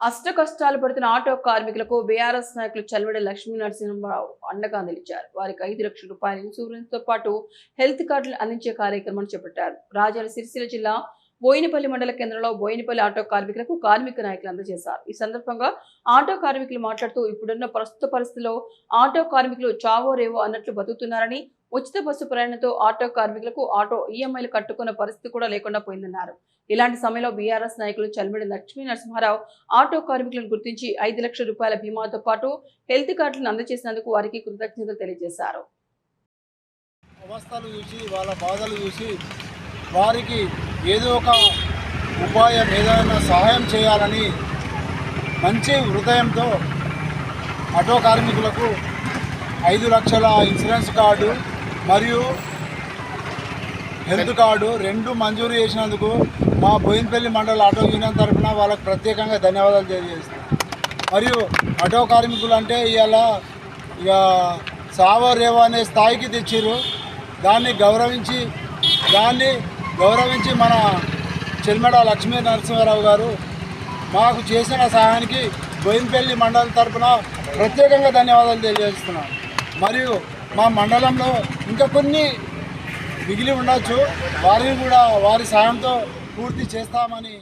అష్ట కష్టాలు పడుతున్న ఆటో కార్మికులకు బీఆర్ఎస్ నాయకులు చల్వడి లక్ష్మీ నరసింహరావు అండగా నిలిచారు. వారికి 5 లక్షల రూపాయల ఇన్సూరెన్స్ తో పాటు హెల్త్ కార్డులు అందించే కార్యక్రమాన్ని చేపట్టారు. రాజన్న సిరిసిల్ల జిల్లా బోయినపల్లి మండల కేంద్రంలో బోయినపల్లి ఆటో కార్మికులకు కార్మిక నాయకులు అందజేశారు. ఈ సందర్భంగా ఆటో కార్మికులు మాట్లాడుతూ ఇప్పుడున్న ప్రస్తుత పరిస్థితిలో ఆటో కార్మికులు చావో రేవో అన్నట్లు బతుకుతున్నారని, ఉచిత బస్సు ప్రయాణంతో ఆటో కార్మికులకు ఆటో ఈఎంఐలు కట్టుకున్న పరిస్థితి కూడా లేకుండా పోయిందన్నారు. ఇలాంటి సమయంలో బీఆర్ఎస్ నాయకులు చల్మడి లక్ష్మీ నరసింహారావు ఆటో కార్మికులను గుర్తించి 5 లక్షల రూపాయల బీమాతో పాటు హెల్త్ కార్డులను అందజేసినందుకు వారికి కృతజ్ఞతలు తెలియజేశారు. అవస్థలు చూసి వాళ్ళ బాధలు చూసి వారికి ఏదో ఒక ఉపాయం ఏదైనా సహాయం చేయాలని మంచి హృదయంతో ఆటో కార్మికులకు 5 లక్షల ఇన్సూరెన్స్ కార్డు మరియు హెల్త్ కార్డు రెండు మంజూరు చేసినందుకు మా బోయినపల్లి మండల ఆటో యూనియన్ తరఫున వాళ్ళకు ప్రత్యేకంగా ధన్యవాదాలు తెలియజేస్తాం. మరియు ఆటో కార్మికులు అంటే ఇవాళ ఇక సావో రేవో అనే స్థాయికి తెచ్చిర్రు. దాన్ని గౌరవించి మన చెల్మెడ లక్ష్మీ నరసింహారావు గారు మాకు చేసిన సహాయానికి బోయినపల్లి మండలం తరఫున ప్రత్యేకంగా ధన్యవాదాలు తెలియజేస్తున్నాం. మరియు మా మండలంలో ఇంకా కొన్ని మిగిలి ఉండొచ్చు, వారిని కూడా వారి సాయంతో పూర్తి చేస్తామని